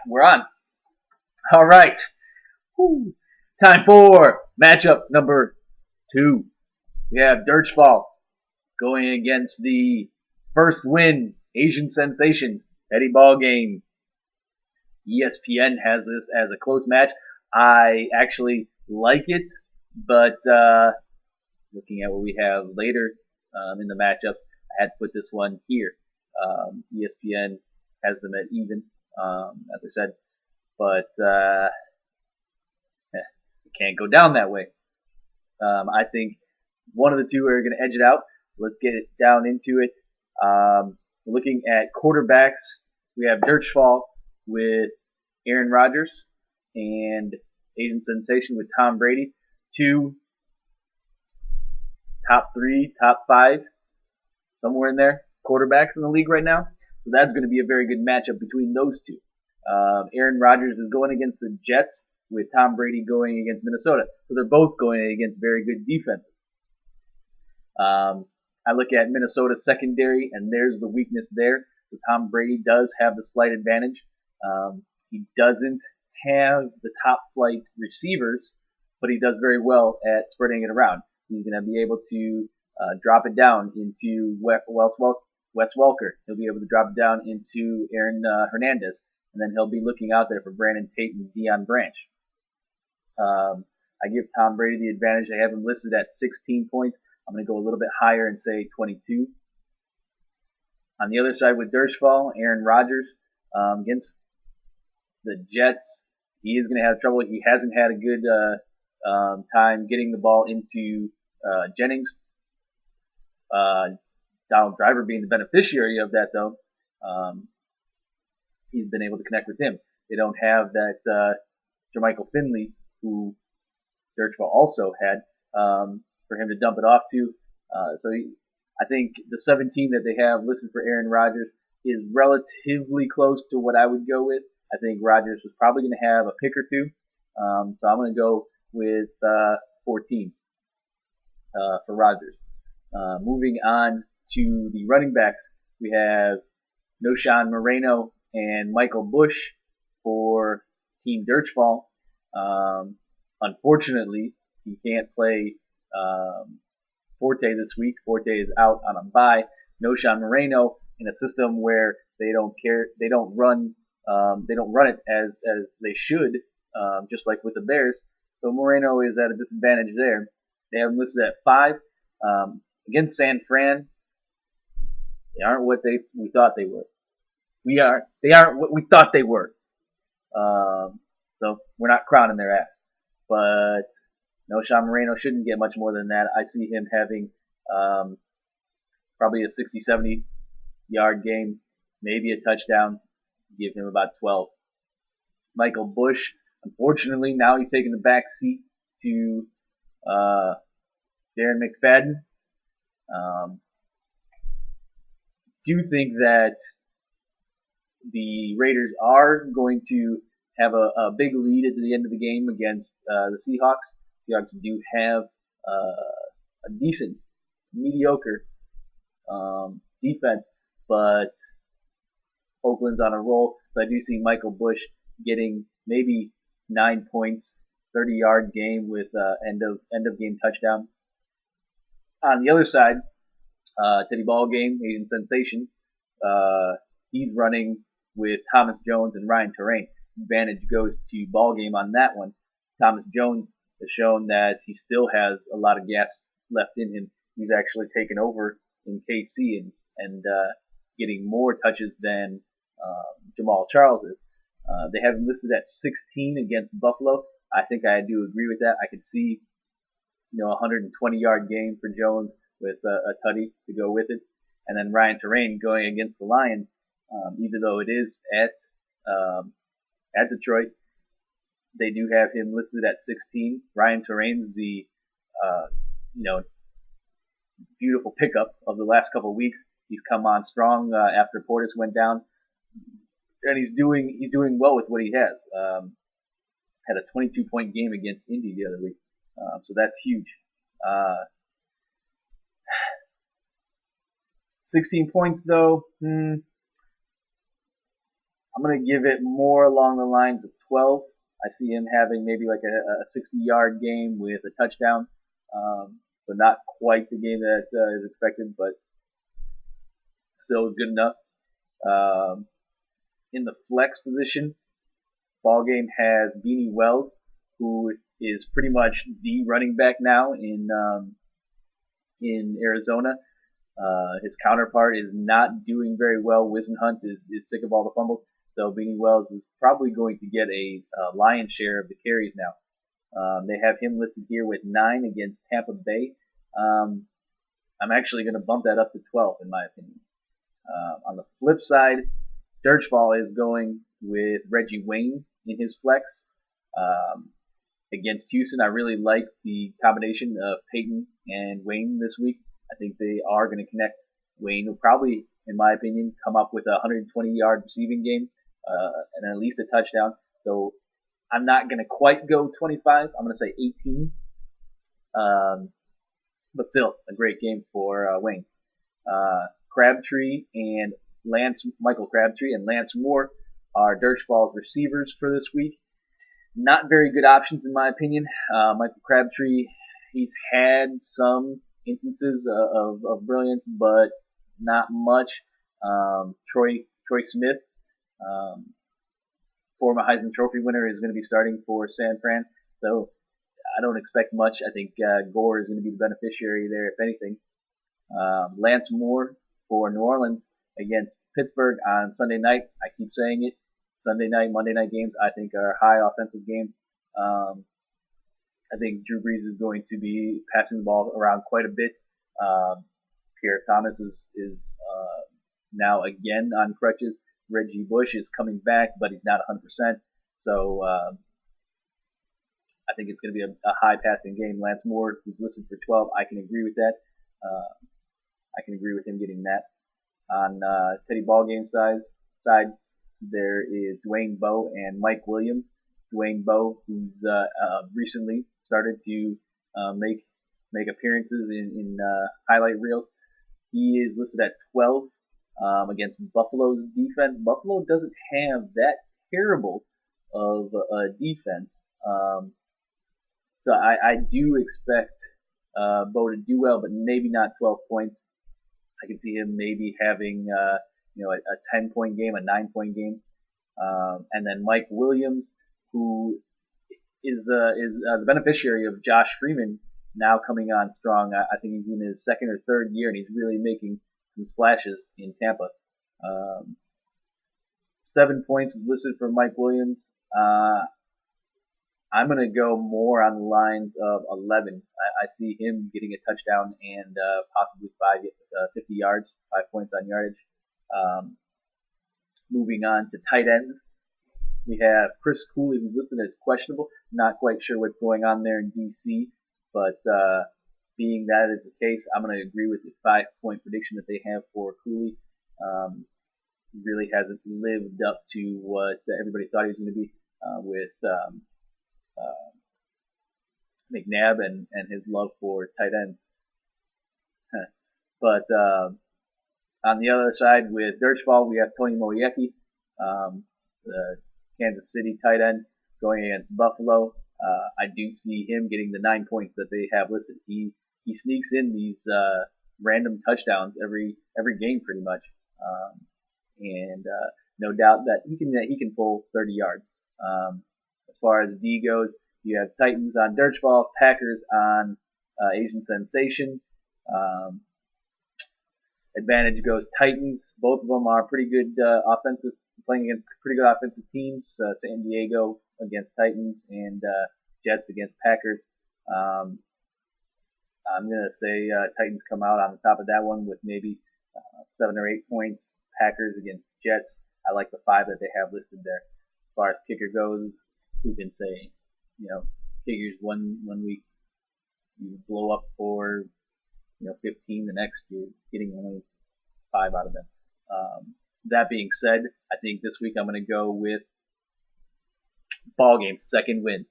we're on. All right. Whew. Time for matchup number 2. We have Durchfalle going against the first win Asian sensation Eddie Ball game. ESPN has this as a close match. I actually like it, but looking at what we have later in the matchup, I had to put this one here. ESPN has them at even, as I said, but it can't go down that way. I think one of the two are going to edge it out. So let's get it down into it. Looking at quarterbacks, we have Durchfalle with Aaron Rodgers and Asian sensation with Tom Brady. Two top 3, top 5, somewhere in there, quarterbacks in the league right now. So that's going to be a very good matchup between those two. Aaron Rodgers is going against the Jets with Tom Brady going against Minnesota. So they're both going against very good defenses. I look at Minnesota's secondary, and there's the weakness there. So Tom Brady does have the slight advantage. He doesn't have the top flight receivers, but he does very well at spreading it around. He's going to be able to drop it down into Wes Welker. He'll be able to drop it down into Aaron Hernandez, and then he'll be looking out there for Brandon Tate and Deion Branch. I give Tom Brady the advantage. I have him listed at 16 points. I'm going to go a little bit higher and say 22. On the other side with Durchfalle, Aaron Rodgers against the Jets, he is going to have trouble. He hasn't had a good time getting the ball into Jennings. Donald Driver being the beneficiary of that, though. He's been able to connect with him. They don't have that Jermichael Finley, who Durchfalle also had, for him to dump it off to. I think the 17 that they have listed for Aaron Rodgers is relatively close to what I would go with. I think Rodgers was probably going to have a pick or two. So I'm going to go with 14 for Rodgers. Moving on to the running backs, we have Noshan Moreno and Michael Bush for Team Durchfalle. Unfortunately, he can't play Forte this week. Forte is out on a bye. Noshan Moreno in a system where they don't run it as they should, just like with the Bears. So Moreno is at a disadvantage there. They have him listed at 5. Against San Fran, they aren't what we thought they were. They aren't what we thought they were. So we're not crowning their ass. But Noshan Moreno shouldn't get much more than that. I see him having probably a 60, 70 yard game, maybe a touchdown. Give him about 12. Michael Bush, unfortunately, now he's taking the back seat to Darren McFadden. Do think that the Raiders are going to have a big lead at the end of the game against the Seahawks. Seahawks do have a decent, mediocre defense, but Oakland's on a roll. So I do see Michael Bush getting maybe 9 points, 30-yard game with end of game touchdown. On the other side, Teddy Ball game, Asian sensation. He's running with Thomas Jones and Ryan Terrain. Advantage goes to Ball game on that one. Thomas Jones has shown that he still has a lot of gas left in him. He's actually taken over in KC and getting more touches than Jamal Charles is. They have him listed at 16 against Buffalo. I think I do agree with that. I could see, a 120-yard game for Jones with a tutty to go with it, and then Ryan Terrain going against the Lions, even though it is at Detroit. They do have him listed at 16. Ryan Terrain's the beautiful pickup of the last couple of weeks. He's come on strong after Portis went down, and he's doing well with what he has. Had a 22-point game against Indy the other week, so that's huge. 16 points though. I'm going to give it more along the lines of 12. I see him having maybe like a 60-yard game with a touchdown. So not quite the game that is expected, but still good enough. Um, in the flex position, ball game has Beanie Wells, who is pretty much the running back now in Arizona. His counterpart is not doing very well. Whisenhunt is sick of all the fumbles, so Beanie Wells is probably going to get a lion's share of the carries now. They have him listed here with 9 against Tampa Bay. I'm actually going to bump that up to 12 in my opinion. On the flip side, Durchfalle is going with Reggie Wayne in his flex. Against Houston, I really like the combination of Peyton and Wayne this week. I think they are going to connect. Wayne will probably, in my opinion, come up with a 120-yard receiving game and at least a touchdown. So I'm not going to quite go 25. I'm going to say 18. But still, a great game for Wayne. Crabtree and Michael Crabtree and Lance Moore are Durchfalle's receivers for this week. Not very good options in my opinion. Michael Crabtree, he's had some instances of brilliance, but not much. Troy Smith, former Heisman Trophy winner, is going to be starting for San Fran, so I don't expect much. I think Gore is going to be the beneficiary there, if anything. Lance Moore for New Orleans against Pittsburgh on Sunday night. I keep saying it. Sunday night, Monday night games, I think, are high offensive games. I think Drew Brees is going to be passing the ball around quite a bit. Pierre Thomas is now again on crutches. Reggie Bush is coming back, but he's not 100%. So I think it's going to be a high passing game. Lance Moore, who's listed for 12, I can agree with that. I can agree with him getting that. On Teddy Ballgame side, there is Dwayne Bowe and Mike Williams. Dwayne Bowe, who's recently started to make appearances in highlight reels. He is listed at 12 against Buffalo's defense. Buffalo doesn't have that terrible of a defense. So I do expect Bowe to do well, but maybe not 12 points. I can see him maybe having a 10-point game, a 9-point game, and then Mike Williams, who is the beneficiary of Josh Freeman now coming on strong. I think he's in his second or third year, and he's really making some splashes in Tampa. 7 points is listed for Mike Williams. I'm going to go more on the lines of 11. I see him getting a touchdown and possibly 50 yards, 5 points on yardage. Moving on to tight ends, we have Chris Cooley, who's listed as questionable. Not quite sure what's going on there in DC, but being that is the case, I'm going to agree with the 5-point prediction that they have for Cooley. Really hasn't lived up to what everybody thought he was going to be with McNabb and his love for tight ends. But on the other side, with Durchfalle, we have Tony Moyeki, the Kansas City tight end, going against Buffalo. I do see him getting the 9 points that they have listed. He sneaks in these random touchdowns every game pretty much, and no doubt that he can pull 30 yards. As far as D goes, you have Titans on Durchfalle, Packers on Asian Sensation. Advantage goes Titans. Both of them are pretty good playing against pretty good offensive teams. San Diego against Titans and Jets against Packers. I'm going to say Titans come out on the top of that one with maybe 7 or 8 points. Packers against Jets. I like the 5 that they have listed there. As far as kicker goes, who can say? Kickers one week you blow up for 15, the next you're getting only 5 out of them. That being said, I think this week I'm going to go with ball game, second win.